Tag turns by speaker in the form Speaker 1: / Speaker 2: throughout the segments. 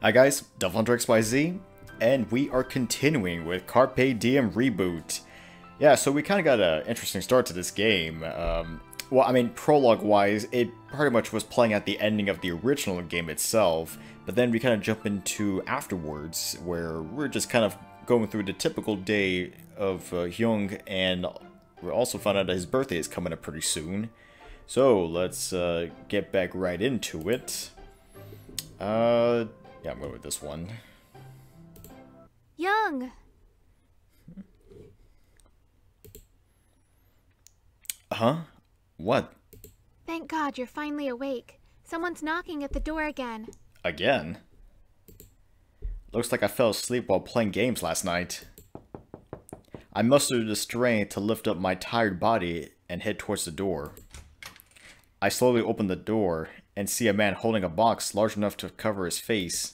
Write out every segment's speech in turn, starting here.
Speaker 1: Hi guys, DevilHunterXYZ, and we are continuing with Carpe Diem Reboot. Yeah, so we kind of got an interesting start to this game. Well, I mean, prologue-wise, it pretty much was playing at the ending of the original game itself, but then we kind of jump into afterwards, where we're just kind of going through the typical day of Jung, and we also found out that his birthday is coming up pretty soon. So, let's get back right into it. Yeah, I'm going with this one.
Speaker 2: Jung!
Speaker 1: Huh? What?
Speaker 2: Thank God you're finally awake. Someone's knocking at the door again.
Speaker 1: Again? Looks like I fell asleep while playing games last night. I mustered the strength to lift up my tired body and head towards the door. I slowly open the door and see a man holding a box large enough to cover his face.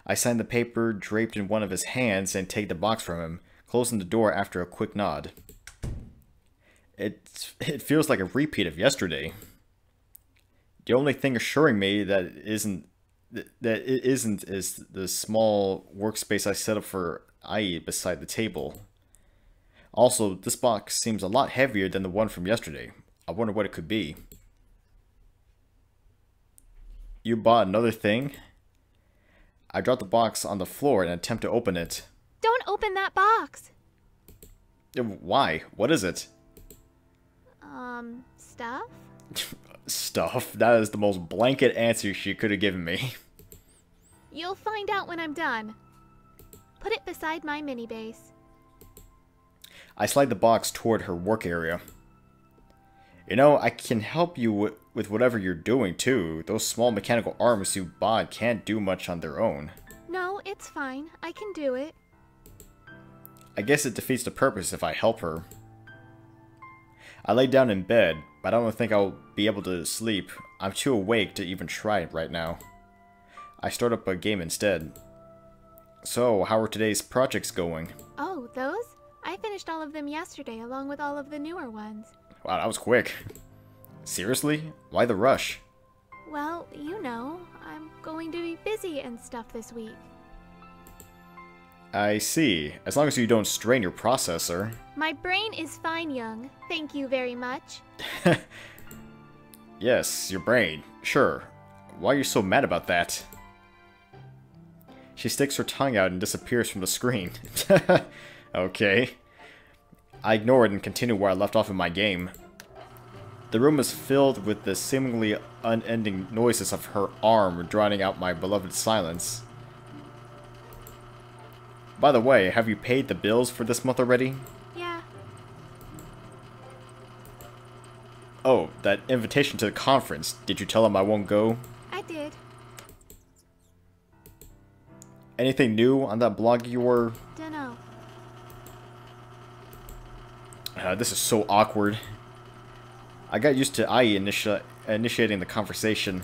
Speaker 1: I sign the paper draped in one of his hands and take the box from him, closing the door after a quick nod. It feels like a repeat of yesterday. The only thing assuring me that it isn't is the small workspace I set up for Ai beside the table. Also, this box seems a lot heavier than the one from yesterday. I wonder what it could be. You bought another thing? I drop the box on the floor and attempt to open it.
Speaker 2: Don't open that box!
Speaker 1: Why? What is it?
Speaker 2: Stuff?
Speaker 1: Stuff? That is the most blanket answer she could have given me.
Speaker 2: You'll find out when I'm done. Put it beside my mini base.
Speaker 1: I slide the box toward her work area. You know, I can help you with whatever you're doing, too. Those small mechanical arms you bought can't do much on their own.
Speaker 2: No, it's fine. I can do it.
Speaker 1: I guess it defeats the purpose if I help her. I lay down in bed, but I don't think I'll be able to sleep. I'm too awake to even try it right now. I start up a game instead. So, how are today's projects going?
Speaker 2: Oh, those? I finished all of them yesterday, along with all of the newer ones.
Speaker 1: Wow, that was quick. Seriously? Why the rush?
Speaker 2: Well, you know, I'm going to be busy and stuff this week.
Speaker 1: I see. As long as you don't strain your processor.
Speaker 2: My brain is fine, Jung. Thank you very much.
Speaker 1: Yes, your brain. Sure. Why are you so mad about that? She sticks her tongue out and disappears from the screen. Okay. I ignore it and continue where I left off in my game. The room is filled with the seemingly unending noises of her arm drowning out my beloved silence. By the way, have you paid the bills for this month already?
Speaker 2: Yeah.
Speaker 1: Oh, that invitation to the conference. Did you tell them I won't go?
Speaker 2: I did.
Speaker 1: Anything new on that blog you were...
Speaker 2: Dunno.
Speaker 1: This is so awkward. I got used to Ai initiating the conversation.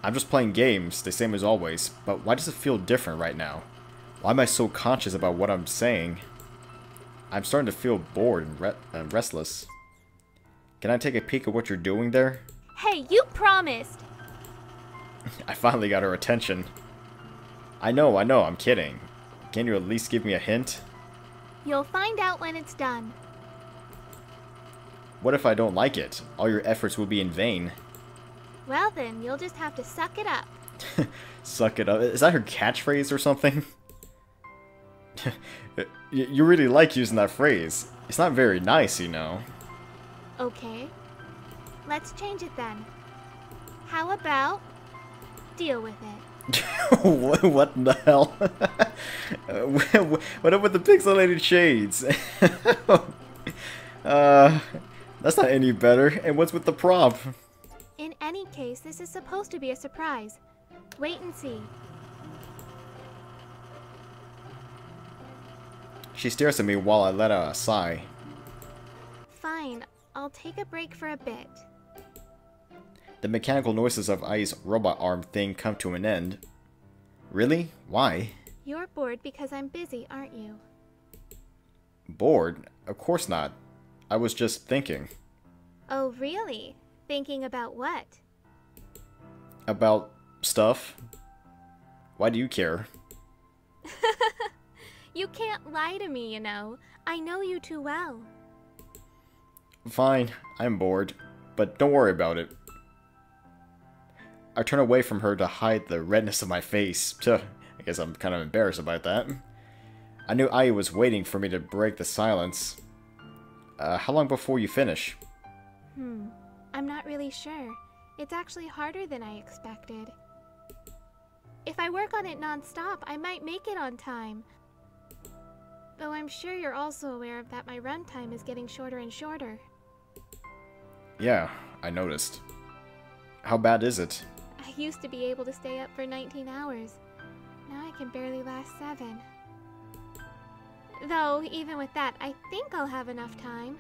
Speaker 1: I'm just playing games, the same as always, but why does it feel different right now? Why am I so conscious about what I'm saying? I'm starting to feel bored and restless. Can I take a peek at what you're doing there?
Speaker 2: Hey, you promised!
Speaker 1: I finally got her attention. I know, I'm kidding. Can you at least give me a hint?
Speaker 2: You'll find out when it's done.
Speaker 1: What if I don't like it? All your efforts will be in vain.
Speaker 2: Well then, you'll just have to suck it up.
Speaker 1: Suck it up. Is that her catchphrase or something? You really like using that phrase. It's not very nice, you know.
Speaker 2: Okay. Let's change it then. How about... deal with it?
Speaker 1: What in the hell? What up with the pixelated shades? That's not any better. And what's with the prop?
Speaker 2: In any case, this is supposed to be a surprise. Wait and see.
Speaker 1: She stares at me while I let out a sigh.
Speaker 2: Fine, I'll take a break for a bit.
Speaker 1: The mechanical noises of Ai's robot arm thing come to an end. Really? Why?
Speaker 2: You're bored because I'm busy, aren't you?
Speaker 1: Bored? Of course not. I was just thinking.
Speaker 2: Oh, really? Thinking about what?
Speaker 1: About stuff. Why do you care?
Speaker 2: You can't lie to me, you know. I know you too well.
Speaker 1: Fine, I'm bored, but don't worry about it. I turn away from her to hide the redness of my face. I guess I'm kind of embarrassed about that. I knew Ai was waiting for me to break the silence. How long before you finish?
Speaker 2: I'm not really sure. It's actually harder than I expected. If I work on it non-stop, I might make it on time. Though I'm sure you're also aware that my runtime is getting shorter and shorter.
Speaker 1: Yeah, I noticed. How bad is it?
Speaker 2: I used to be able to stay up for 19 hours. Now I can barely last 7. Though, even with that, I think I'll have enough time.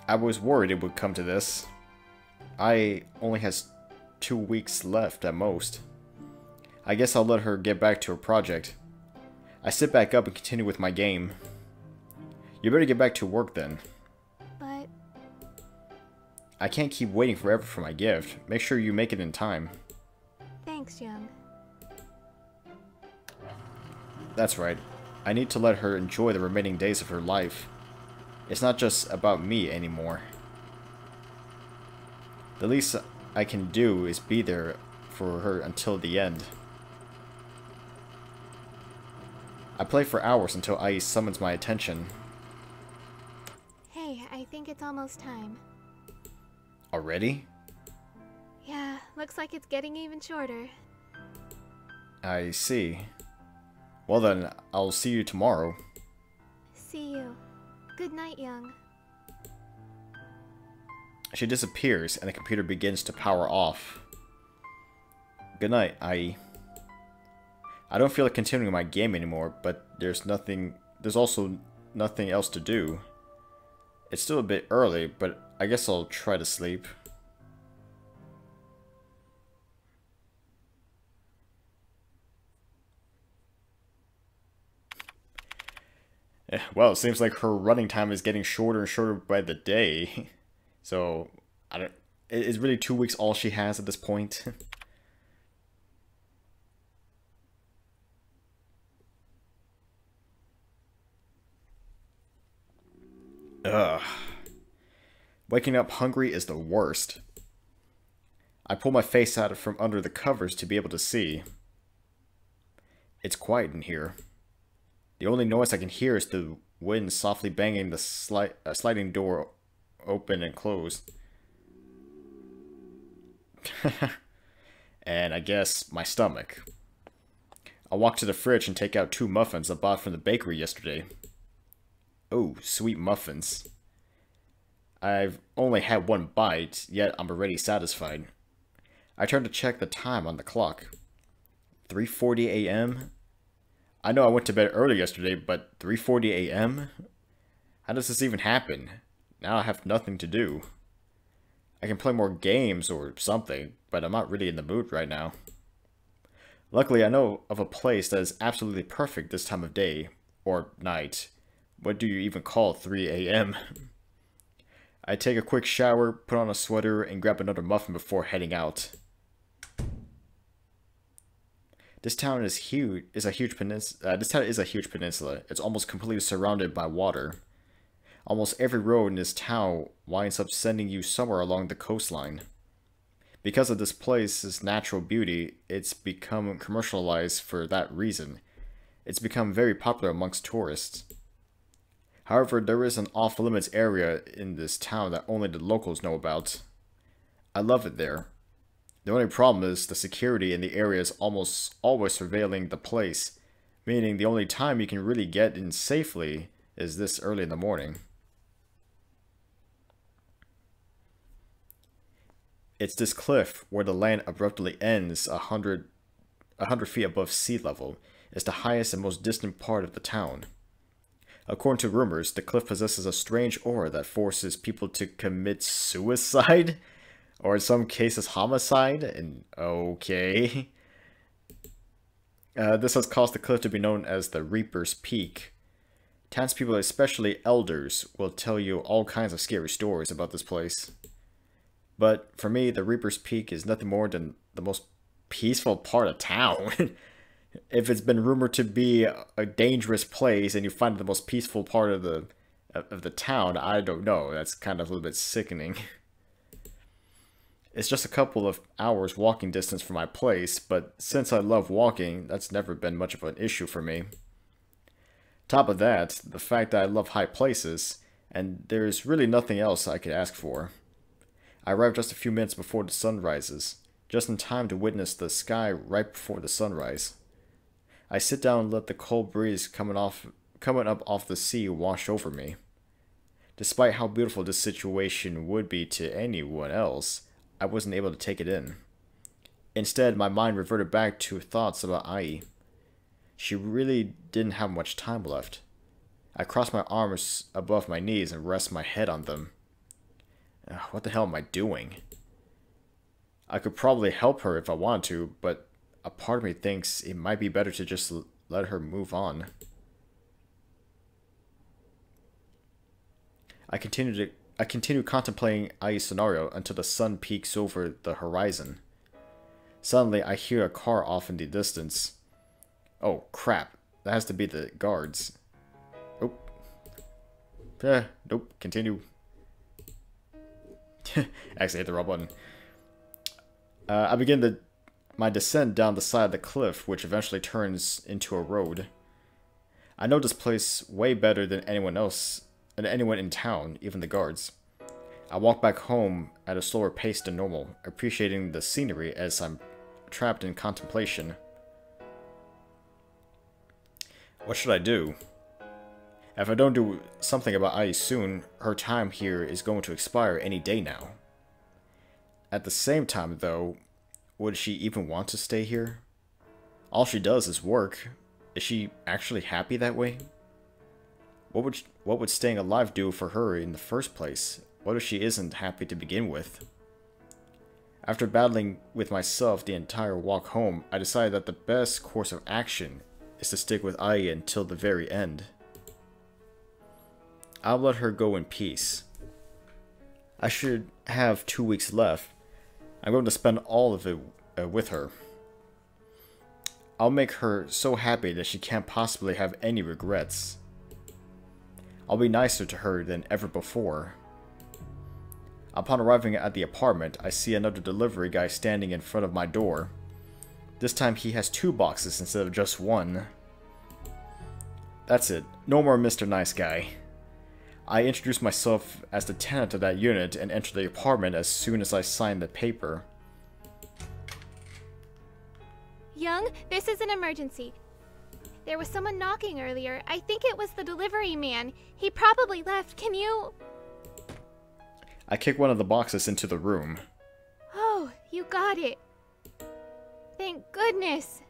Speaker 1: I was worried it would come to this. I only has 2 weeks left at most. I guess I'll let her get back to her project. I sit back up and continue with my game. You better get back to work then.
Speaker 2: But...
Speaker 1: I can't keep waiting forever for my gift. Make sure you make it in time.
Speaker 2: Thanks, Jung.
Speaker 1: That's right. I need to let her enjoy the remaining days of her life. It's not just about me anymore. The least I can do is be there for her until the end. I play for hours until Ai summons my attention.
Speaker 2: Hey, I think it's almost time.
Speaker 1: Already?
Speaker 2: Yeah, looks like it's getting even shorter.
Speaker 1: I see. Well then, I'll see you tomorrow.
Speaker 2: See you. Good night, Jung.
Speaker 1: She disappears, and the computer begins to power off. Good night, Ai. I don't feel like continuing my game anymore, but there's also nothing else to do. It's still a bit early, but I guess I'll try to sleep. Well, it seems like her running time is getting shorter and shorter by the day. So, is really 2 weeks all she has at this point? Ugh. Waking up hungry is the worst. I pull my face out from under the covers to be able to see. It's quiet in here. The only noise I can hear is the wind softly banging the sliding door open and closed. And I guess my stomach. I walk to the fridge and take out 2 muffins I bought from the bakery yesterday. Oh, sweet muffins. I've only had 1 bite, yet I'm already satisfied. I turn to check the time on the clock. 3:40 a.m.? I know I went to bed early yesterday, but 3:40 a.m.? How does this even happen? Now I have nothing to do. I can play more games or something, but I'm not really in the mood right now. Luckily, I know of a place that is absolutely perfect this time of day, or night. What do you even call 3 a.m.? I take a quick shower, put on a sweater, and grab another muffin before heading out. This town is huge. This town is a huge peninsula. It's almost completely surrounded by water. Almost every road in this town winds up sending you somewhere along the coastline. Because of this place's natural beauty, it's become commercialized for that reason. It's become very popular amongst tourists. However, there is an off-limits area in this town that only the locals know about. I love it there. The only problem is the security in the area is almost always surveilling the place, meaning the only time you can really get in safely is this early in the morning. It's this cliff where the land abruptly ends 100 feet above sea level. It's the highest and most distant part of the town. According to rumors, the cliff possesses a strange aura that forces people to commit suicide, or in some cases homicide, and okay. This has caused the cliff to be known as the Reaper's Peak. Townspeople, especially elders, will tell you all kinds of scary stories about this place. But for me, the Reaper's Peak is nothing more than the most peaceful part of town. If it's been rumored to be a dangerous place and you find it the most peaceful part of the town, I don't know. That's kind of a little bit sickening. It's just a couple of hours walking distance from my place, but since I love walking, that's never been much of an issue for me. Top of that, the fact that I love high places, and there's really nothing else I could ask for. I arrived just a few minutes before the sun rises, just in time to witness the sky right before the sunrise. I sit down and let the cold breeze coming up off the sea wash over me. Despite how beautiful this situation would be to anyone else, I wasn't able to take it in. Instead, my mind reverted back to thoughts about Ai. She really didn't have much time left. I cross my arms above my knees and rest my head on them. What the hell am I doing? I could probably help her if I wanted to, but a part of me thinks it might be better to just let her move on. I continue contemplating Ai's scenario until the sun peaks over the horizon. Suddenly, I hear a car off in the distance. Oh, crap. That has to be the guards. Oh. Nope. Continue. Actually, hit the wrong button. I begin my descent down the side of the cliff, which eventually turns into a road. I know this place way better than anyone in town, even the guards. I walk back home at a slower pace than normal, appreciating the scenery as I'm trapped in contemplation. What should I do? If I don't do something about Ai soon, her time here is going to expire any day now. At the same time, though, would she even want to stay here? All she does is work. Is she actually happy that way? What would staying alive do for her in the first place? What if she isn't happy to begin with? After battling with myself the entire walk home, I decided that the best course of action is to stick with Ai until the very end. I'll let her go in peace. I should have 2 weeks left. I'm going to spend all of it with her. I'll make her so happy that she can't possibly have any regrets. I'll be nicer to her than ever before. Upon arriving at the apartment, I see another delivery guy standing in front of my door. This time he has 2 boxes instead of just 1. That's it. No more Mr. Nice Guy. I introduce myself as the tenant of that unit and enter the apartment as soon as I sign the paper.
Speaker 2: Jung, this is an emergency. There was someone knocking earlier. I think it was the delivery man. He probably left. Can you...
Speaker 1: I kick one of the boxes into the room.
Speaker 2: Oh, you got it. Thank goodness.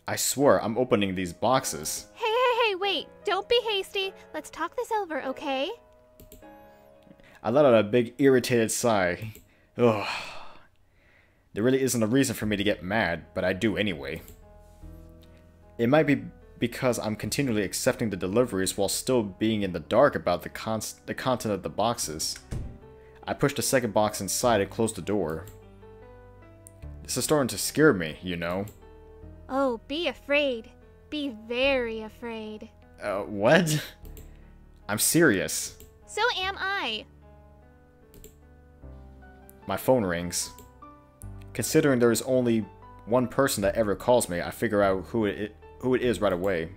Speaker 1: I swear I'm opening these boxes.
Speaker 2: Hey, wait. Don't be hasty. Let's talk this over, okay?
Speaker 1: I let out a big irritated sigh. Ugh. There really isn't a reason for me to get mad, but I do anyway. It might be because I'm continually accepting the deliveries while still being in the dark about the content of the boxes. I push the second box inside and close the door. This is starting to scare me, you know.
Speaker 2: Oh, be afraid. Be very afraid.
Speaker 1: What? I'm serious.
Speaker 2: So am I.
Speaker 1: My phone rings. Considering there is only one person that ever calls me, I figure out who it is right away.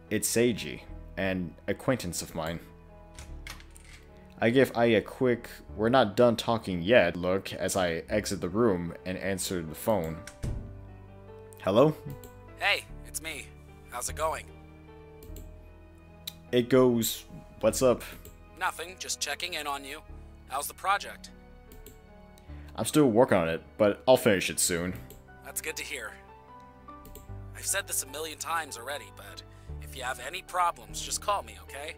Speaker 1: It's Seiji, an acquaintance of mine. I give Ai a quick, "we're not done talking yet" look as I exit the room and answer the phone. Hello?
Speaker 3: Hey, it's me. How's it going?
Speaker 1: It goes, what's up?
Speaker 3: Nothing, just checking in on you. How's the project?
Speaker 1: I'm still working on it, but I'll finish it soon.
Speaker 3: That's good to hear. I've said this a million times already, but if you have any problems, just call me, okay?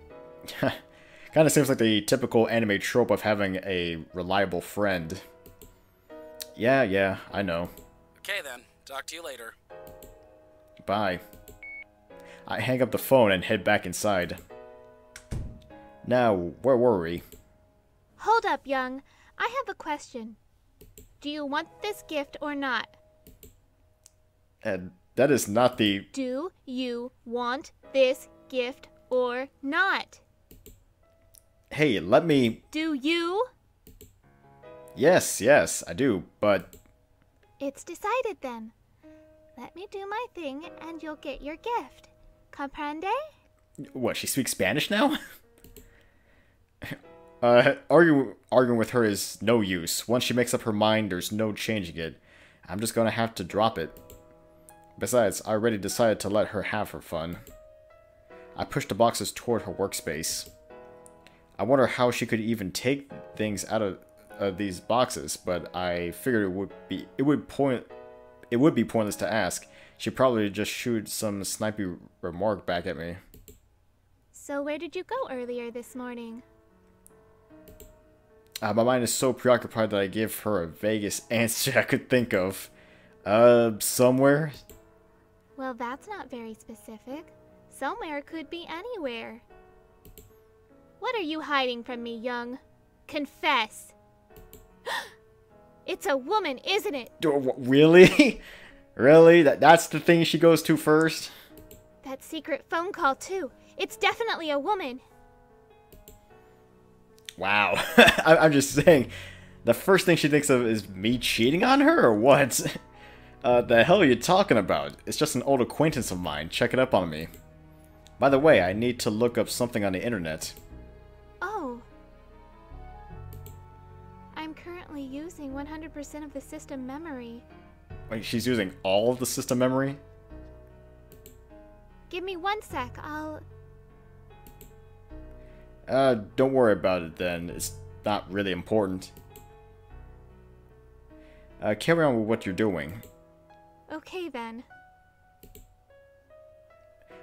Speaker 1: Kinda seems like the typical anime trope of having a reliable friend. Yeah, I know.
Speaker 3: Okay then, talk to you later.
Speaker 1: Bye. I hang up the phone and head back inside. Now, where were we?
Speaker 2: Hold up, Jung. I have a question. Do you want this gift or not?
Speaker 1: And that is not the...
Speaker 2: Do you want this gift or not?
Speaker 1: Hey, let me...
Speaker 2: Do you?
Speaker 1: Yes, I do, but...
Speaker 2: It's decided then. Let me do my thing and you'll get your gift. Comprende?
Speaker 1: What, she speaks Spanish now? Arguing with her is no use. Once she makes up her mind, there's no changing it. I'm just gonna have to drop it. Besides, I already decided to let her have her fun. I pushed the boxes toward her workspace. I wonder how she could even take things out of these boxes, but I figured it would be pointless to ask. She'd probably just shoot some snipey remark back at me.
Speaker 2: So where did you go earlier this morning?
Speaker 1: My mind is so preoccupied that I give her a vaguest answer I could think of. Somewhere?
Speaker 2: Well, that's not very specific. Somewhere could be anywhere. What are you hiding from me, Jung? Confess. It's a woman, isn't it?
Speaker 1: Really? Really? That's the thing she goes to first?
Speaker 2: That secret phone call, too. It's definitely a woman.
Speaker 1: Wow. I'm just saying, the first thing she thinks of is me cheating on her, or what? The hell are you talking about? It's just an old acquaintance of mine checking up on me. By the way, I need to look up something on the internet.
Speaker 2: Oh. I'm currently using 100% of the system memory.
Speaker 1: Wait, she's using all of the system memory?
Speaker 2: Give me 1 sec, I'll...
Speaker 1: Don't worry about it then. It's not really important. Carry on with what you're doing.
Speaker 2: Okay then.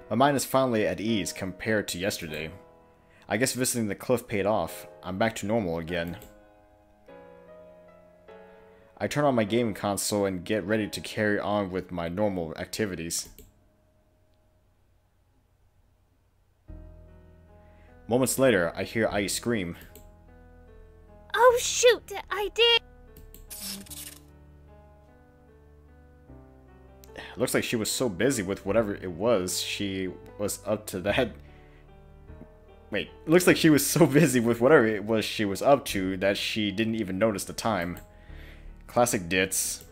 Speaker 1: My mind is finally at ease compared to yesterday. I guess visiting the cliff paid off. I'm back to normal again. I turn on my gaming console and get ready to carry on with my normal activities. Moments later, I hear Ai scream.
Speaker 2: Oh shoot! I did!
Speaker 1: Looks like she was so busy with whatever it was she was up to that... Wait, looks like she was so busy with whatever it was she was up to that she didn't even notice the time. Classic ditz.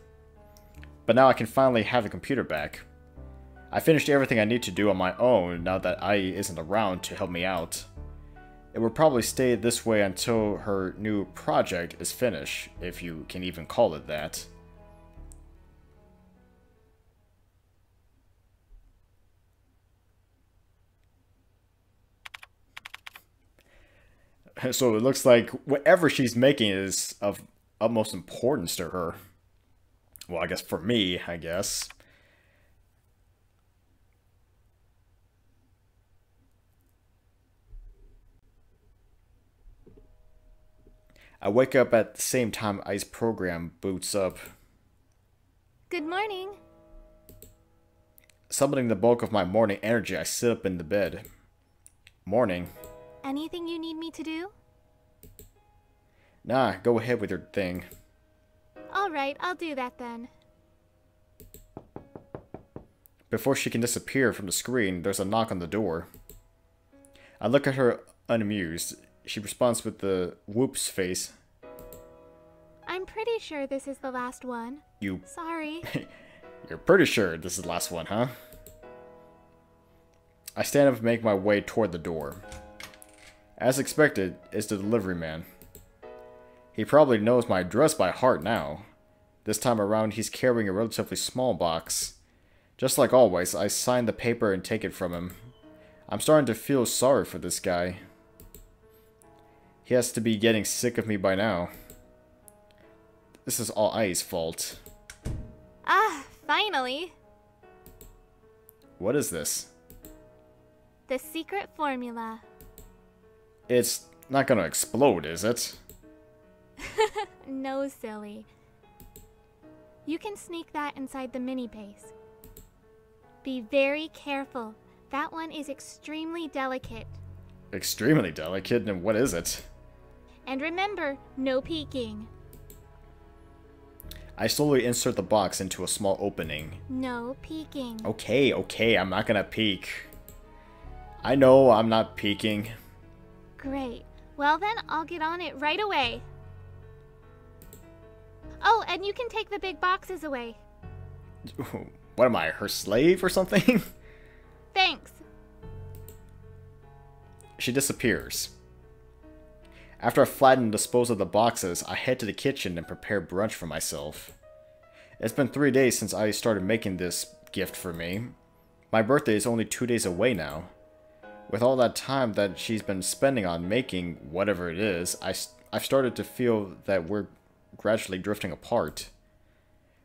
Speaker 1: But now I can finally have the computer back. I finished everything I need to do on my own now that Ai isn't around to help me out. It will probably stay this way until her new project is finished, if you can even call it that. So it looks like whatever she's making is of utmost importance to her. Well, I guess for me, I guess. I wake up at the same time Ai's program boots up.
Speaker 2: Good morning.
Speaker 1: Summoning the bulk of my morning energy, I sit up in the bed. Morning.
Speaker 2: Anything you need me to do?
Speaker 1: Nah, go ahead with your thing.
Speaker 2: Alright, I'll do that then.
Speaker 1: Before she can disappear from the screen, there's a knock on the door. I look at her unamused. She responds with the whoops face.
Speaker 2: I'm pretty sure this is the last one.
Speaker 1: You...
Speaker 2: Sorry.
Speaker 1: You're pretty sure this is the last one, huh? I stand up and make my way toward the door. As expected, it's the delivery man. He probably knows my address by heart now. This time around, he's carrying a relatively small box. Just like always, I sign the paper and take it from him. I'm starting to feel sorry for this guy. He has to be getting sick of me by now. This is all Ai's fault.
Speaker 2: Ah, finally.
Speaker 1: What is this?
Speaker 2: The secret formula.
Speaker 1: It's not gonna explode, is it?
Speaker 2: No, silly. You can sneak that inside the mini base. Be very careful. That one is extremely delicate.
Speaker 1: Extremely delicate? And what is it?
Speaker 2: And remember, no peeking.
Speaker 1: I slowly insert the box into a small opening.
Speaker 2: No peeking.
Speaker 1: Okay, I'm not gonna peek. I know I'm not peeking.
Speaker 2: Great. Well then, I'll get on it right away. Oh, and you can take the big boxes away.
Speaker 1: What am I, her slave or something?
Speaker 2: Thanks.
Speaker 1: She disappears. After I flatten and dispose of the boxes, I head to the kitchen and prepare brunch for myself. It's been 3 days since I started making this gift for me. My birthday is only 2 days away now. With all that time that she's been spending on making whatever it is, I've started to feel that we're gradually drifting apart.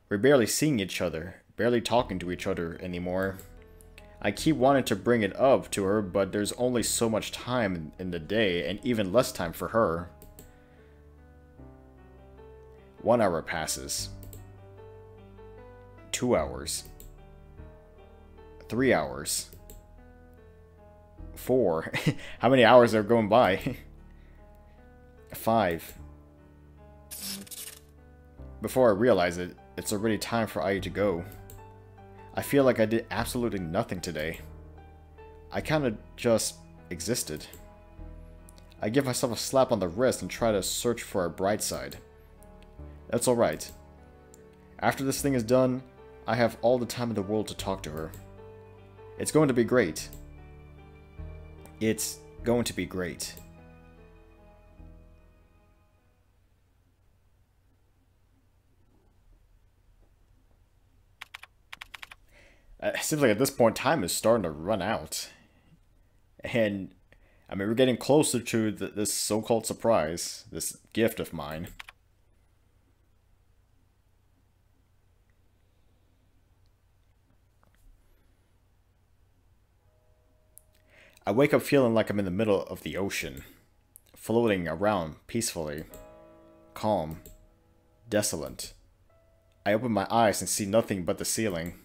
Speaker 1: We're barely seeing each other, barely talking to each other anymore. I keep wanting to bring it up to her, but there's only so much time in the day, and even less time for her. 1 hour passes. 2 hours. 3 hours. 4. How many hours are going by? 5. Before I realize it, it's already time for Ai to go. I feel like I did absolutely nothing today. I kinda just existed. I give myself a slap on the wrist and try to search for a bright side. That's alright. After this thing is done, I have all the time in the world to talk to her. It's going to be great. It's going to be great. It seems like at this point time is starting to run out. And, I mean, we're getting closer to this so-called surprise, this gift of mine. I wake up feeling like I'm in the middle of the ocean, floating around peacefully, calm, desolate. I open my eyes and see nothing but the ceiling.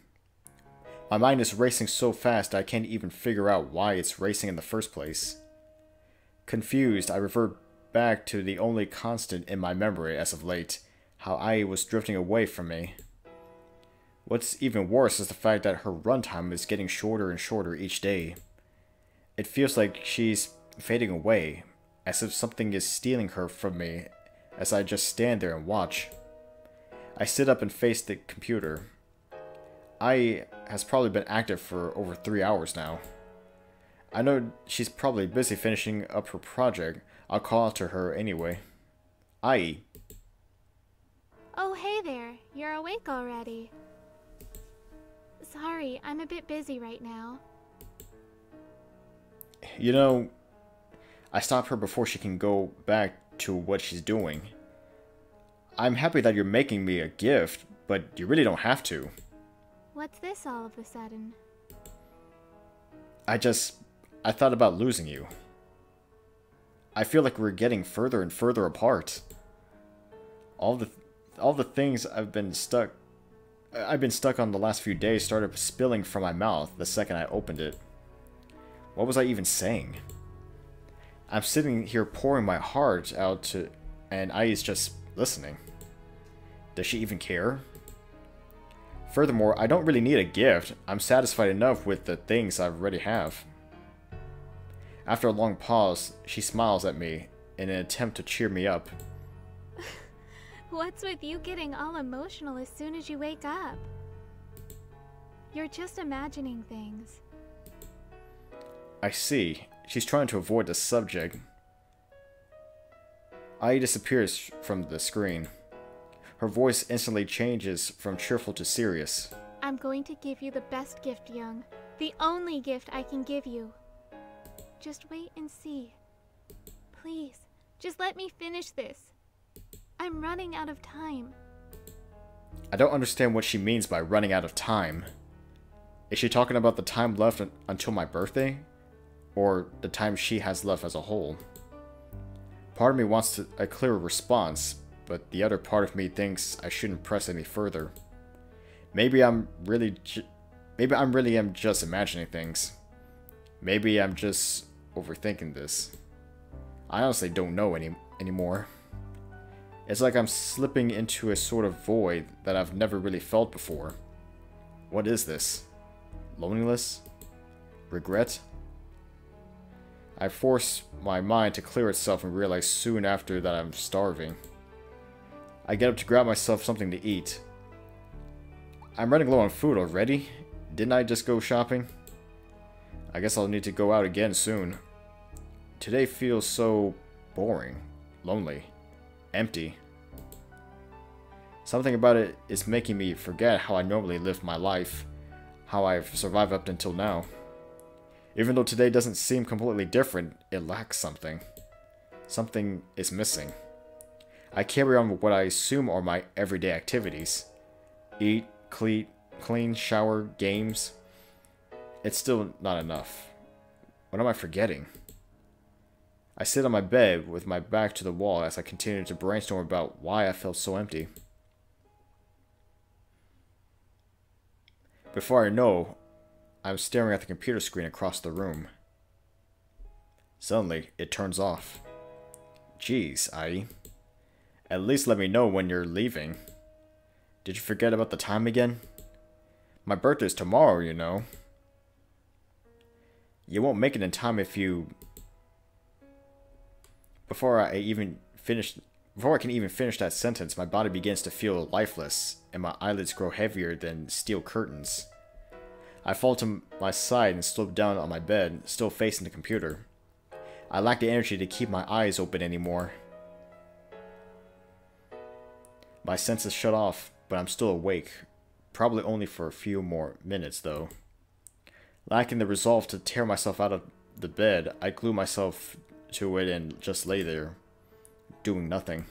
Speaker 1: My mind is racing so fast I can't even figure out why it's racing in the first place. Confused, I revert back to the only constant in my memory as of late, how Ai was drifting away from me. What's even worse is the fact that her runtime is getting shorter and shorter each day. It feels like she's fading away, as if something is stealing her from me as I just stand there and watch. I sit up and face the computer. Ai has probably been active for over 3 hours now. I know she's probably busy finishing up her project. I'll call out to her anyway. Ai.
Speaker 2: Oh, hey there. You're awake already. Sorry, I'm a bit busy right now.
Speaker 1: You know, I stopped her before she can go back to what she's doing. I'm happy that you're making me a gift, but you really don't have to.
Speaker 2: What's this all of a sudden?
Speaker 1: I thought about losing you. I feel like we're getting further and further apart. All the things I've been stuck on the last few days started spilling from my mouth the second I opened it. What was I even saying? I'm sitting here pouring my heart out to, and Ai's just listening. Does she even care? Furthermore, I don't really need a gift. I'm satisfied enough with the things I already have. After a long pause, she smiles at me in an attempt to cheer me up.
Speaker 2: What's with you getting all emotional as soon as you wake up? You're just imagining things.
Speaker 1: I see. She's trying to avoid the subject. Ai disappears from the screen. Her voice instantly changes from cheerful to serious.
Speaker 2: I'm going to give you the best gift, Jung. The only gift I can give you. Just wait and see. Please, just let me finish this. I'm running out of time.
Speaker 1: I don't understand what she means by running out of time. Is she talking about the time left until my birthday? Or the time she has left as a whole? Part of me wants a clearer response, but the other part of me thinks I shouldn't press any further. Maybe I'm really am just imagining things. Maybe I'm just overthinking this. I honestly don't know anymore. It's like I'm slipping into a sort of void that I've never really felt before. What is this? Loneliness? Regret? I force my mind to clear itself and realize soon after that I'm starving. I get up to grab myself something to eat. I'm running low on food already. Didn't I just go shopping? I guess I'll need to go out again soon. Today feels so boring, lonely, empty. Something about it is making me forget how I normally live my life, how I've survived up until now. Even though today doesn't seem completely different, it lacks something. Something is missing. I carry on with what I assume are my everyday activities. Eat, clean, shower, games. It's still not enough. What am I forgetting? I sit on my bed with my back to the wall as I continue to brainstorm about why I felt so empty. Before I know, I'm staring at the computer screen across the room. Suddenly, it turns off. Jeez, Ai. At least let me know when you're leaving. Did you forget about the time again? My birthday's tomorrow, you know. You won't make it in time if you... Before I can even finish that sentence, my body begins to feel lifeless, and my eyelids grow heavier than steel curtains. I fall to my side and slip down on my bed, still facing the computer. I lack the energy to keep my eyes open anymore. My senses shut off, but I'm still awake. Probably only for a few more minutes, though. Lacking the resolve to tear myself out of the bed, I glue myself to it and just lay there, doing nothing.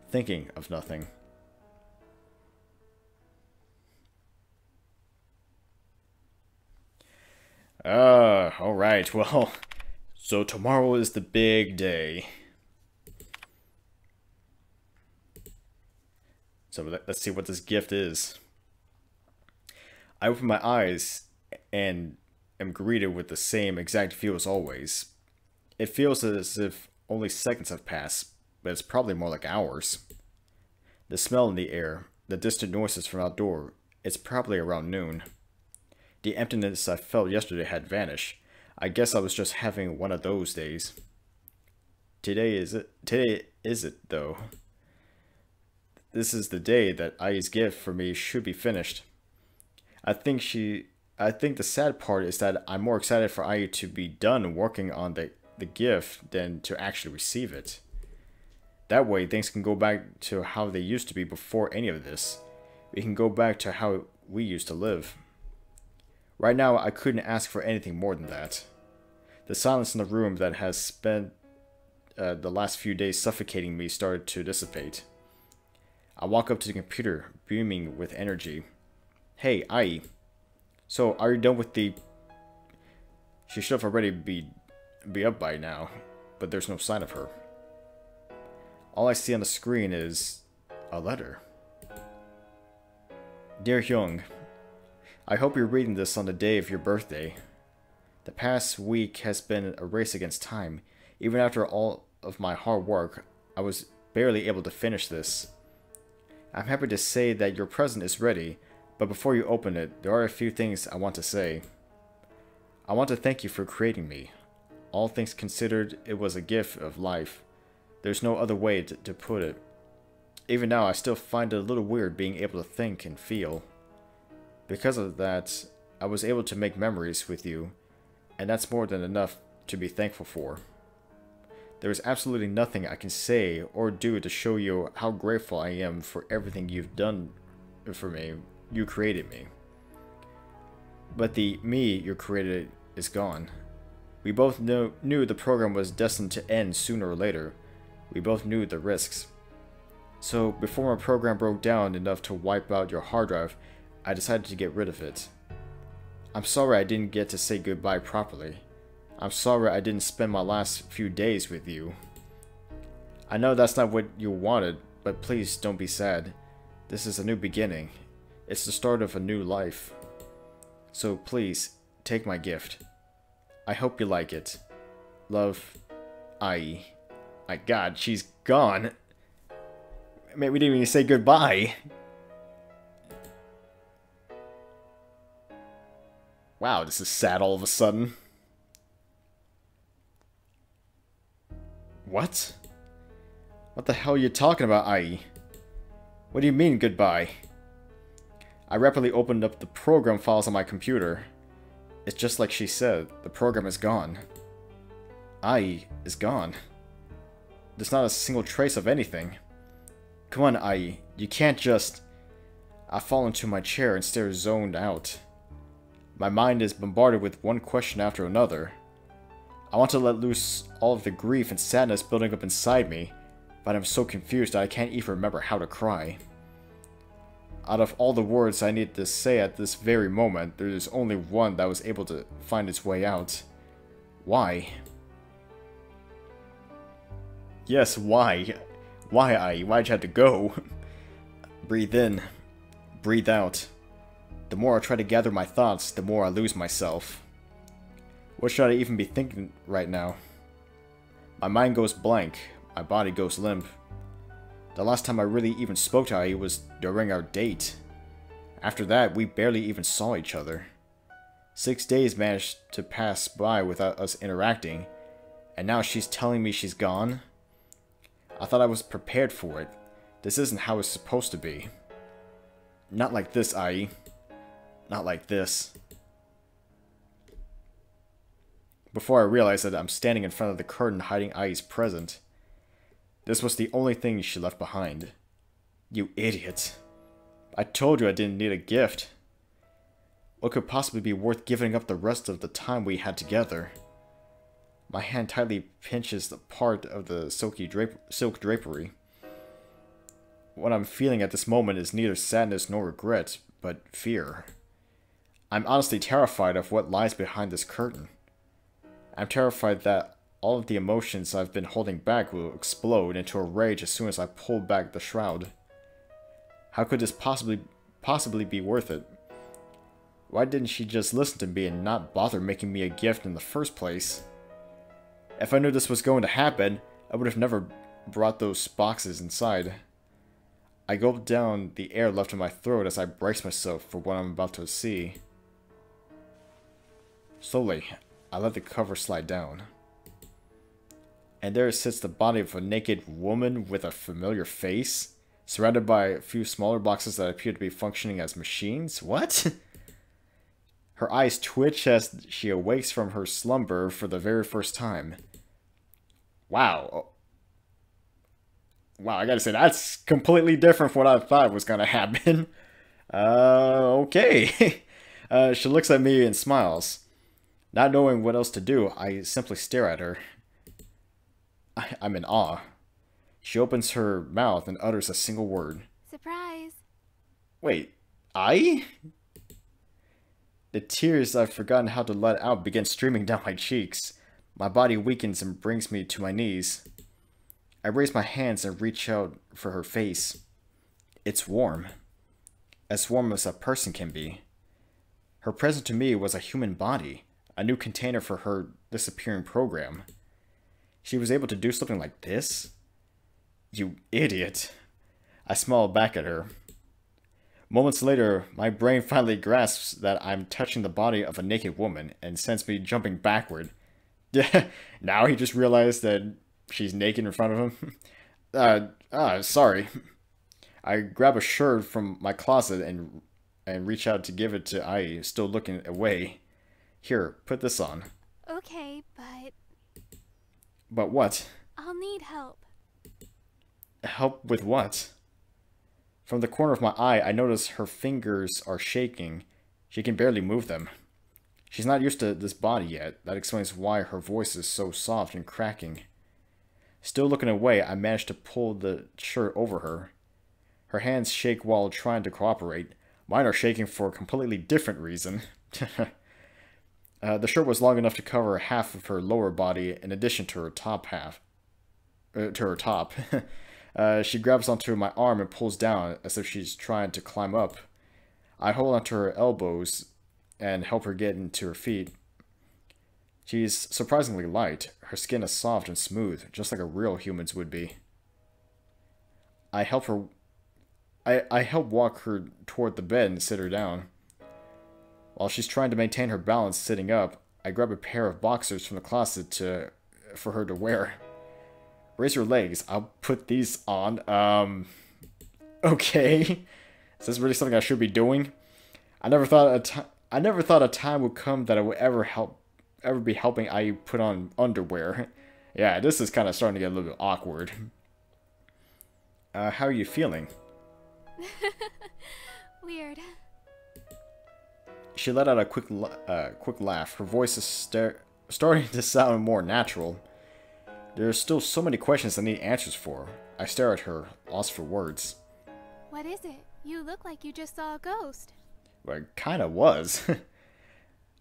Speaker 1: Thinking of nothing. Alright, well, so tomorrow is the big day. So let's see what this gift is. I open my eyes and am greeted with the same exact feel as always. It feels as if only seconds have passed, but it's probably more like hours. The smell in the air, the distant noises from outdoor, it's probably around noon. The emptiness I felt yesterday had vanished. I guess I was just having one of those days. Today is it though? This is the day that Ai's gift for me should be finished. I think the sad part is that I'm more excited for Ai to be done working on the gift than to actually receive it. That way things can go back to how they used to be before any of this. We can go back to how we used to live. Right now, I couldn't ask for anything more than that. The silence in the room that has spent the last few days suffocating me started to dissipate. I walk up to the computer, beaming with energy. Hey, Ai. So, are you done with the... She should have already be up by now, but there's no sign of her. All I see on the screen is a letter. Dear Jung, I hope you're reading this on the day of your birthday. The past week has been a race against time. Even after all of my hard work, I was barely able to finish this. I'm happy to say that your present is ready, but before you open it, there are a few things I want to say. I want to thank you for creating me. All things considered, it was a gift of life. There's no other way to put it. Even now, I still find it a little weird being able to think and feel. Because of that, I was able to make memories with you, and that's more than enough to be thankful for. There is absolutely nothing I can say or do to show you how grateful I am for everything you've done for me. You created me. But the me you created is gone. We both knew the program was destined to end sooner or later. We both knew the risks. So before my program broke down enough to wipe out your hard drive, I decided to get rid of it. I'm sorry I didn't get to say goodbye properly. I'm sorry I didn't spend my last few days with you. I know that's not what you wanted, but please don't be sad. This is a new beginning. It's the start of a new life. So please, take my gift. I hope you like it. Love, Ai. My god, she's gone. Man, we didn't even say goodbye. Wow, this is sad all of a sudden. What? What the hell are you talking about, Ai? What do you mean, goodbye? I rapidly opened up the program files on my computer. It's just like she said, the program is gone. Ai is gone. There's not a single trace of anything. Come on, Ai, you can't just... I fall into my chair and stare zoned out. My mind is bombarded with one question after another. I want to let loose all of the grief and sadness building up inside me, but I'm so confused that I can't even remember how to cry. Out of all the words I need to say at this very moment, there is only one that was able to find its way out. Why? Yes, why? Why, Ai? Why'd you have to go? Breathe in. Breathe out. The more I try to gather my thoughts, the more I lose myself. What should I even be thinking right now? My mind goes blank. My body goes limp. The last time I really even spoke to Ai was during our date. After that, we barely even saw each other. 6 days managed to pass by without us interacting, and now she's telling me she's gone? I thought I was prepared for it. This isn't how it's supposed to be. Not like this, Ai. Not like this. Before I realized that I'm standing in front of the curtain hiding Ai's present. This was the only thing she left behind. You idiot. I told you I didn't need a gift. What could possibly be worth giving up the rest of the time we had together? My hand tightly pinches the part of the silk drapery. What I'm feeling at this moment is neither sadness nor regret, but fear. I'm honestly terrified of what lies behind this curtain. I'm terrified that all of the emotions I've been holding back will explode into a rage as soon as I pull back the shroud. How could this possibly be worth it? Why didn't she just listen to me and not bother making me a gift in the first place? If I knew this was going to happen, I would have never brought those boxes inside. I gulped down the air left in my throat as I braced myself for what I'm about to see. Slowly, I let the cover slide down. And there sits the body of a naked woman with a familiar face, surrounded by a few smaller boxes that appear to be functioning as machines. What? Her eyes twitch as she awakes from her slumber for the very first time. Wow. Wow, I gotta say, that's completely different from what I thought was gonna happen. Okay. She looks at me and smiles. Not knowing what else to do, I simply stare at her. I'm in awe. She opens her mouth and utters a single word.
Speaker 2: Surprise.
Speaker 1: Wait, I? The tears I've forgotten how to let out begin streaming down my cheeks. My body weakens and brings me to my knees. I raise my hands and reach out for her face. It's warm. As warm as a person can be. Her present to me was a human body, a new container for her disappearing program. She was able to do something like this? You idiot. I smiled back at her. Moments later, my brain finally grasps that I'm touching the body of a naked woman and sends me jumping backward. Now he just realized that she's naked in front of him. Sorry. I grab a shirt from my closet and reach out to give it to Ai, still looking away. Here, put this on.
Speaker 2: Okay, but...
Speaker 1: But what?
Speaker 2: I'll need help.
Speaker 1: Help with what? From the corner of my eye, I notice her fingers are shaking. She can barely move them. She's not used to this body yet. That explains why her voice is so soft and cracking. Still looking away, I manage to pull the shirt over her. Her hands shake while trying to cooperate. Mine are shaking for a completely different reason. The shirt was long enough to cover half of her lower body in addition to her top half. She grabs onto my arm and pulls down as if she's trying to climb up. I hold onto her elbows and help her get into her feet. She's surprisingly light. Her skin is soft and smooth, just like a real human's would be. I help her. I help walk her toward the bed and sit her down. While she's trying to maintain her balance sitting up, I grab a pair of boxers from the closet for her to wear. Raise your legs. I'll put these on. Okay. Is this really something I should be doing? I never thought a time would come that I would ever be helping IE put on underwear. Yeah, this is kind of starting to get a little bit awkward. How are you feeling?
Speaker 2: Weird.
Speaker 1: She let out a quick laugh. Her voice is starting to sound more natural. There are still so many questions I need answers for. I stare at her, lost for words.
Speaker 2: What is it? You look like you just saw a ghost.
Speaker 1: Well, it kinda was.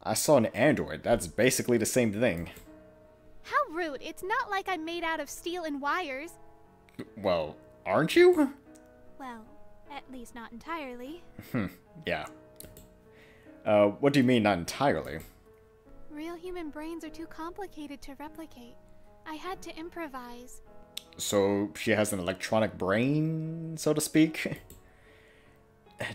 Speaker 1: I saw an android. That's basically the same thing.
Speaker 2: How rude. It's not like I'm made out of steel and wires.
Speaker 1: Well, aren't you?
Speaker 2: Well, at least not entirely.
Speaker 1: Yeah. What do you mean, not entirely?
Speaker 2: Real human brains are too complicated to replicate. I had to improvise.
Speaker 1: So, she has an electronic brain, so to speak?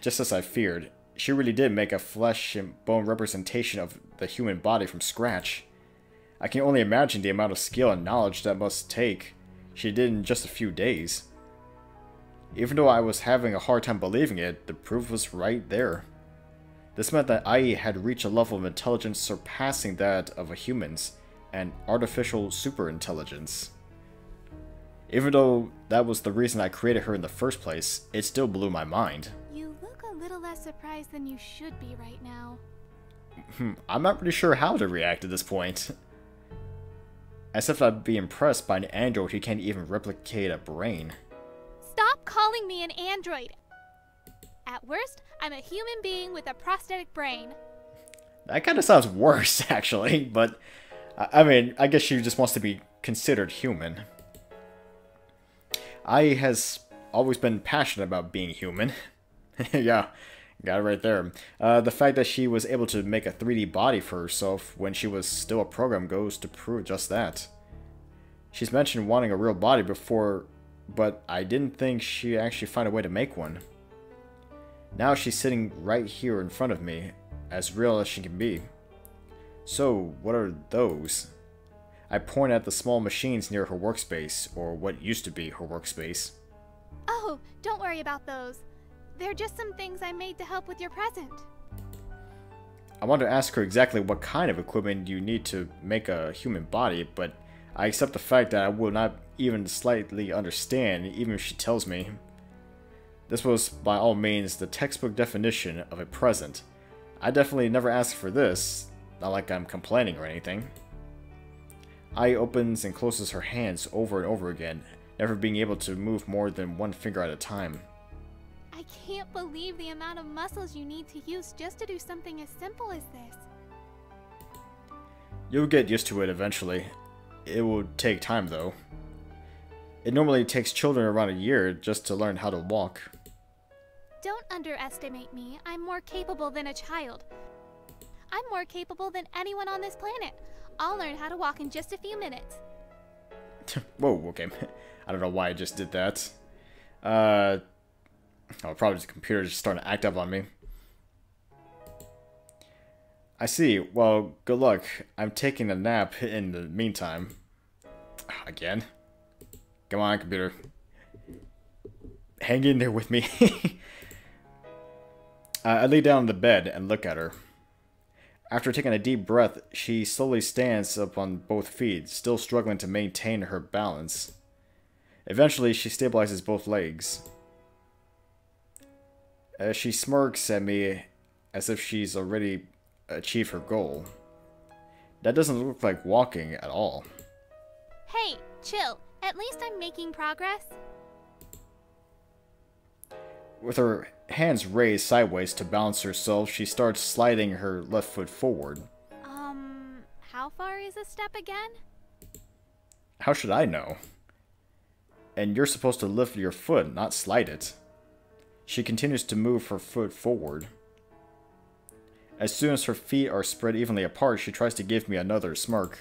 Speaker 1: Just as I feared, she really did make a flesh and bone representation of the human body from scratch. I can only imagine the amount of skill and knowledge that must take. She did in just a few days. Even though I was having a hard time believing it, the proof was right there. This meant that IE had reached a level of intelligence surpassing that of a human's, and artificial superintelligence. Even though that was the reason I created her in the first place, it still blew my mind.
Speaker 2: You look a little less surprised than you should be right now.
Speaker 1: I'm not really sure how to react at this point. As if I'd be impressed by an android who can't even replicate a brain.
Speaker 2: Stop calling me an android! At worst, I'm a human being with a prosthetic brain.
Speaker 1: That kind of sounds worse, actually, but I mean, I guess she just wants to be considered human. I has always been passionate about being human. Yeah, got it right there. The fact that she was able to make a 3D body for herself when she was still a program goes to prove just that. She's mentioned wanting a real body before, but I didn't think she'd actually find a way to make one. Now she's sitting right here in front of me, as real as she can be. So, what are those? I point at the small machines near her workspace, or what used to be her workspace.
Speaker 2: Oh, don't worry about those. They're just some things I made to help with your present.
Speaker 1: I want to ask her exactly what kind of equipment you need to make a human body, but I accept the fact that I will not even slightly understand, even if she tells me. This was, by all means, the textbook definition of a present. I definitely never asked for this, not like I'm complaining or anything. Ai opens and closes her hands over and over again, never being able to move more than one finger at a time.
Speaker 2: I can't believe the amount of muscles you need to use just to do something as simple as this.
Speaker 1: You'll get used to it eventually. It will take time though. It normally takes children around a year just to learn how to walk.
Speaker 2: Don't underestimate me. I'm more capable than a child. I'm more capable than anyone on this planet. I'll learn how to walk in just a few minutes.
Speaker 1: Whoa, okay. I don't know why I just did that. Oh, probably the computer just starting to act up on me. I see. Well, good luck. I'm taking a nap in the meantime. Again? Come on, computer. Hang in there with me. I lay down on the bed and look at her. After taking a deep breath, she slowly stands up on both feet, still struggling to maintain her balance. Eventually, she stabilizes both legs. She smirks at me as if she's already achieved her goal. That doesn't look like walking at all.
Speaker 2: Hey, chill. At least I'm making progress.
Speaker 1: With her hands raised sideways to balance herself, she starts sliding her left foot forward.
Speaker 2: How far is a step again?
Speaker 1: How should I know? And you're supposed to lift your foot, not slide it. She continues to move her foot forward. As soon as her feet are spread evenly apart, she tries to give me another smirk.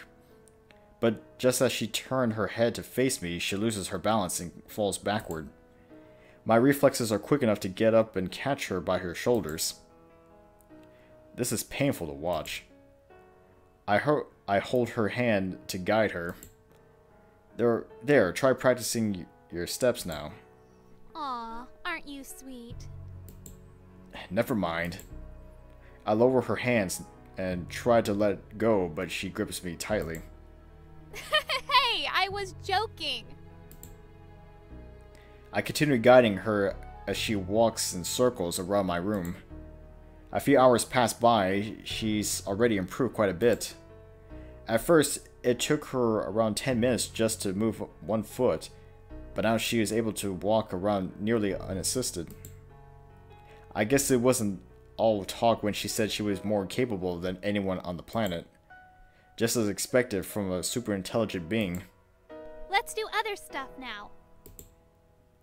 Speaker 1: But just as she turned her head to face me, she loses her balance and falls backward. My reflexes are quick enough to get up and catch her by her shoulders. This is painful to watch. I hold her hand to guide her. There, try practicing your steps now.
Speaker 2: Aw, aren't you sweet?
Speaker 1: Never mind. I lower her hands and try to let go, but she grips me tightly.
Speaker 2: Hey, I was joking!
Speaker 1: I continue guiding her as she walks in circles around my room. A few hours pass by, she's already improved quite a bit. At first, it took her around 10 minutes just to move one foot, but now she is able to walk around nearly unassisted. I guess it wasn't all talk when she said she was more capable than anyone on the planet. Just as expected from a super intelligent being.
Speaker 2: Let's do other stuff now.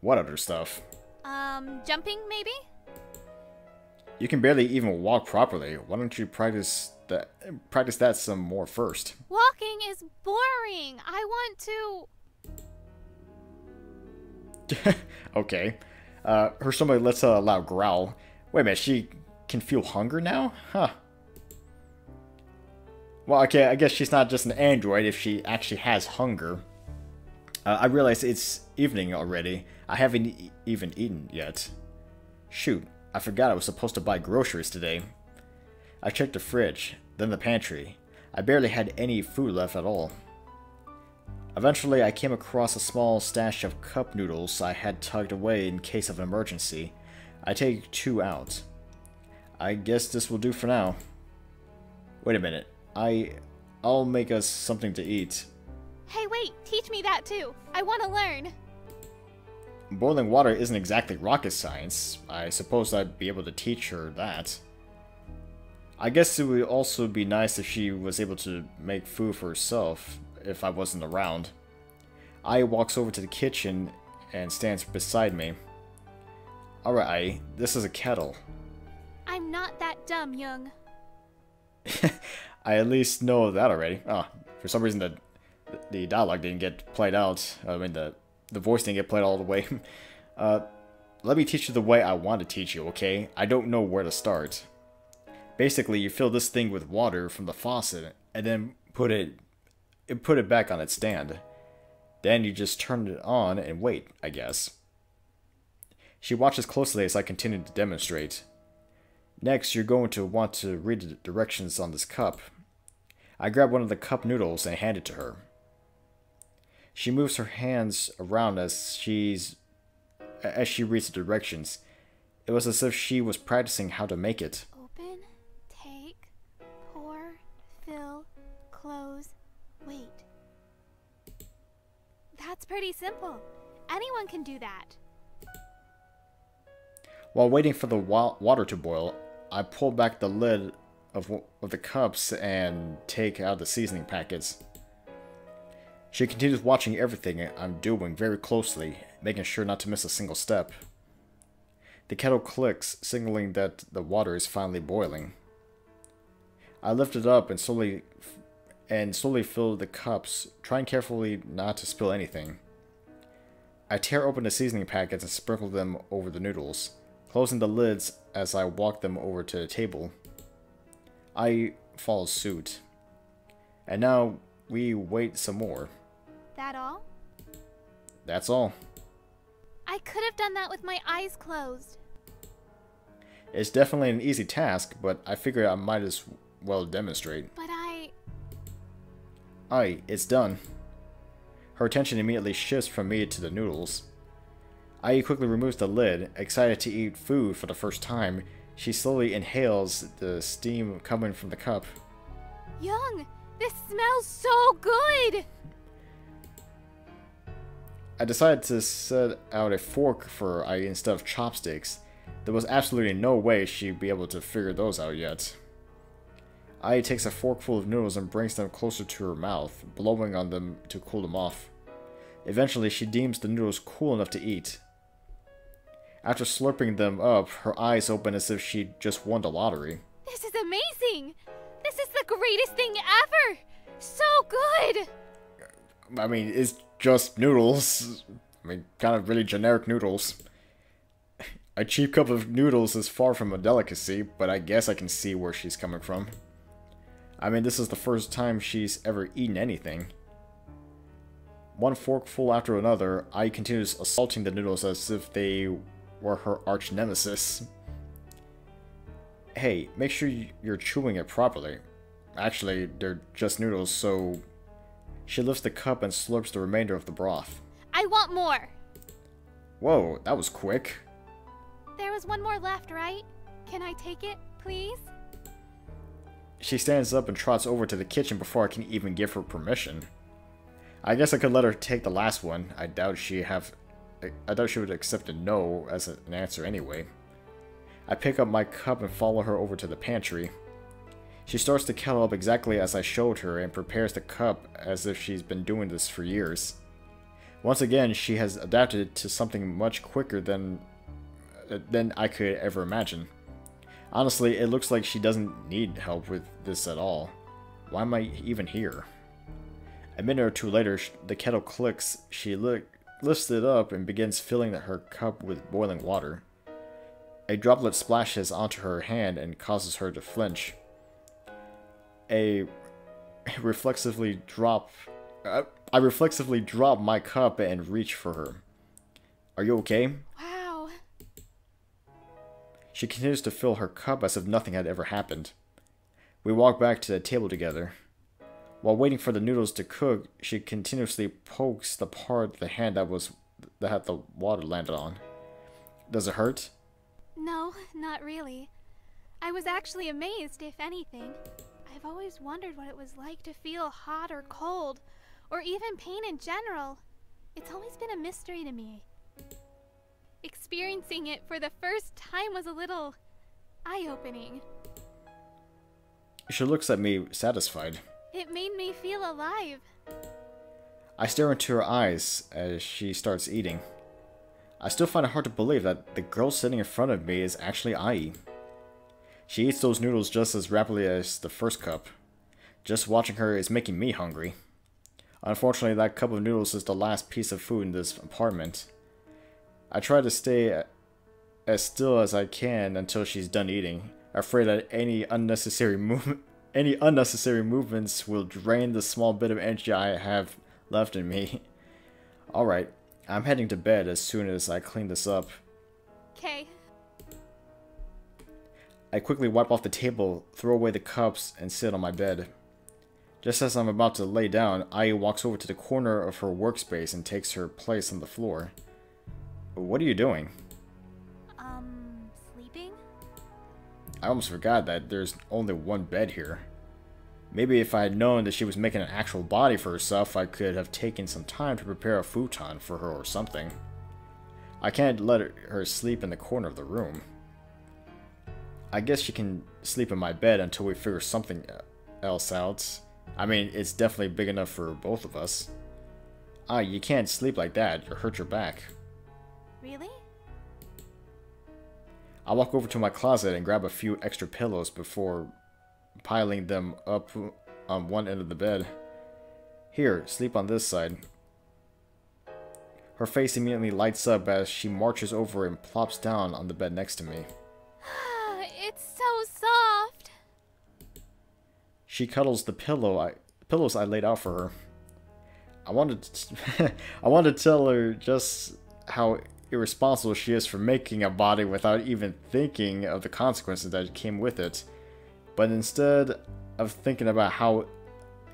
Speaker 1: What other stuff?
Speaker 2: Jumping maybe?
Speaker 1: You can barely even walk properly. Why don't you practice that some more first?
Speaker 2: Walking is boring. I want to...
Speaker 1: Okay. Her stomach lets out a loud growl. Wait a minute, she can feel hunger now? Huh. Well, okay, I guess she's not just an android if she actually has hunger. I realize it's evening already. I haven't even eaten yet. Shoot, I forgot I was supposed to buy groceries today. I checked the fridge, then the pantry. I barely had any food left at all. Eventually, I came across a small stash of cup noodles I had tucked away in case of an emergency. I take 2 out. I guess this will do for now. Wait a minute. I'll make us something to eat.
Speaker 2: Hey, wait! Teach me that too! I want to learn!
Speaker 1: Boiling water isn't exactly rocket science. I suppose I'd be able to teach her that. I guess it would also be nice if she was able to make food for herself if I wasn't around. Ai walks over to the kitchen and stands beside me. Alright, Ai, this is a kettle.
Speaker 2: I'm not that dumb, Jung.
Speaker 1: I at least know that already. Oh, for some reason the dialogue didn't get played out. I mean, the voice didn't get played all the way. Let me teach you the way I want to teach you, okay? I don't know where to start. Basically, you fill this thing with water from the faucet, and then put it back on its stand. Then you just turn it on and wait, I guess. She watches closely as I continue to demonstrate. Next, you're going to want to read the directions on this cup. I grab one of the cup noodles and hand it to her. She moves her hands around as she reads the directions. It was as if she was practicing how to make it.
Speaker 2: Open, take, pour, fill, close, wait. That's pretty simple. Anyone can do that.
Speaker 1: While waiting for the water to boil, I pull back the lid of the cups and take out the seasoning packets. She continues watching everything I'm doing very closely, making sure not to miss a single step. The kettle clicks, signaling that the water is finally boiling. I lift it up and slowly fill the cups, trying carefully not to spill anything. I tear open the seasoning packets and sprinkle them over the noodles, closing the lids as I walk them over to the table. I follow suit. And now we wait some more.
Speaker 2: That all?
Speaker 1: That's all.
Speaker 2: I could have done that with my eyes closed.
Speaker 1: It's definitely an easy task, but I figured I might as well demonstrate.
Speaker 2: But
Speaker 1: Aye, it's done. Her attention immediately shifts from me to the noodles. Ai quickly removes the lid. Excited to eat food for the first time, she slowly inhales the steam coming from the cup.
Speaker 2: Jung, this smells so good!
Speaker 1: I decided to set out a fork for Ai instead of chopsticks. There was absolutely no way she'd be able to figure those out yet. Ai takes a forkful of noodles and brings them closer to her mouth, blowing on them to cool them off. Eventually, she deems the noodles cool enough to eat. After slurping them up, her eyes open as if she just won the lottery.
Speaker 2: This is amazing! This is the greatest thing ever! So good!
Speaker 1: I mean, it's just noodles. I mean, kind of really generic noodles. A cheap cup of noodles is far from a delicacy, but I guess I can see where she's coming from. I mean, this is the first time she's ever eaten anything. One forkful after another, Ai continues assaulting the noodles as if they were her arch nemesis. Hey, make sure you're chewing it properly. Actually, they're just noodles, so... She lifts the cup and slurps the remainder of the broth.
Speaker 2: I want more!
Speaker 1: Whoa, that was quick.
Speaker 2: There was one more left, right? Can I take it, please?
Speaker 1: She stands up and trots over to the kitchen before I can even give her permission. I guess I could let her take the last one. I doubt she would accept a no as an answer anyway. I pick up my cup and follow her over to the pantry. She starts the kettle up exactly as I showed her and prepares the cup as if she's been doing this for years. Once again, she has adapted to something much quicker than I could ever imagine. Honestly, it looks like she doesn't need help with this at all. Why am I even here? A minute or two later, the kettle clicks. She lifts it up and begins filling her cup with boiling water. A droplet splashes onto her hand and causes her to flinch. I reflexively drop my cup and reach for her. Are you okay?
Speaker 2: Wow.
Speaker 1: She continues to fill her cup as if nothing had ever happened. We walk back to the table together. While waiting for the noodles to cook, she continuously pokes the part of the hand that had the water landed on. Does it hurt?
Speaker 2: No, not really. I was actually amazed, if anything. I've always wondered what it was like to feel hot or cold, or even pain in general. It's always been a mystery to me. Experiencing it for the first time was a little eye-opening.
Speaker 1: She looks at me satisfied.
Speaker 2: It made me feel alive.
Speaker 1: I stare into her eyes as she starts eating. I still find it hard to believe that the girl sitting in front of me is actually Ai. She eats those noodles just as rapidly as the first cup. Just watching her is making me hungry. Unfortunately, that cup of noodles is the last piece of food in this apartment. I try to stay as still as I can until she's done eating, afraid that any unnecessary movements will drain the small bit of energy I have left in me. Alright, I'm heading to bed as soon as I clean this up.
Speaker 2: Okay.
Speaker 1: I quickly wipe off the table, throw away the cups, and sit on my bed. Just as I'm about to lay down, Ai walks over to the corner of her workspace and takes her place on the floor. What are you doing?
Speaker 2: Sleeping?
Speaker 1: I almost forgot that there's only one bed here. Maybe if I had known that she was making an actual body for herself, I could have taken some time to prepare a futon for her or something. I can't let her sleep in the corner of the room. I guess she can sleep in my bed until we figure something else out. I mean, it's definitely big enough for both of us. You can't sleep like that. You'll hurt your back.
Speaker 2: Really?
Speaker 1: I walk over to my closet and grab a few extra pillows before piling them up on one end of the bed. Here, sleep on this side. Her face immediately lights up as she marches over and plops down on the bed next to me.
Speaker 2: It's so soft.
Speaker 1: She cuddles the pillows I laid out for her. I wanted to tell her just how irresponsible she is for making a body without even thinking of the consequences that came with it. But instead of thinking about how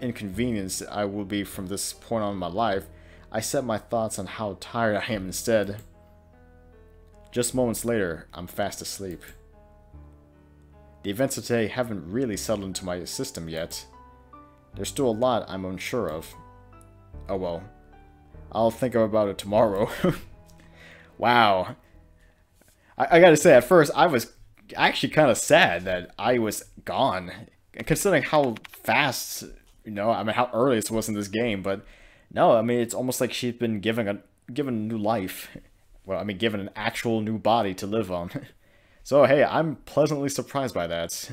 Speaker 1: inconvenienced I will be from this point on in my life, I set my thoughts on how tired I am instead. Just moments later, I'm fast asleep. The events of today haven't really settled into my system yet. There's still a lot I'm unsure of. Oh well. I'll think about it tomorrow. Wow. I gotta say, at first, I was actually kind of sad that I was gone. Considering how fast, I mean, how early this was in this game. But no, I mean, it's almost like she's been given a new life. Well, I mean, given an actual new body to live on. So, hey, I'm pleasantly surprised by that.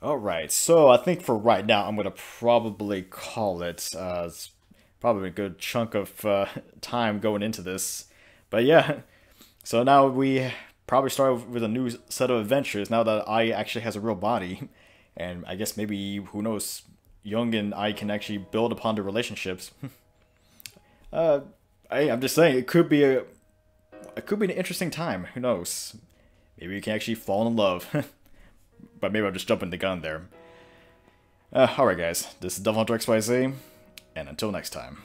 Speaker 1: Alright, so I think for right now, I'm going to probably call it. probably a good chunk of time going into this. But yeah, so now we probably start with a new set of adventures now that I actually has a real body. And I guess maybe, who knows, Jung and I can actually build upon the relationships. I'm just saying, it could be an interesting time. Who knows? Maybe you can actually fall in love. But maybe I'm just jumping the gun there. Alright guys, this is DevilHunterXYZ, and until next time.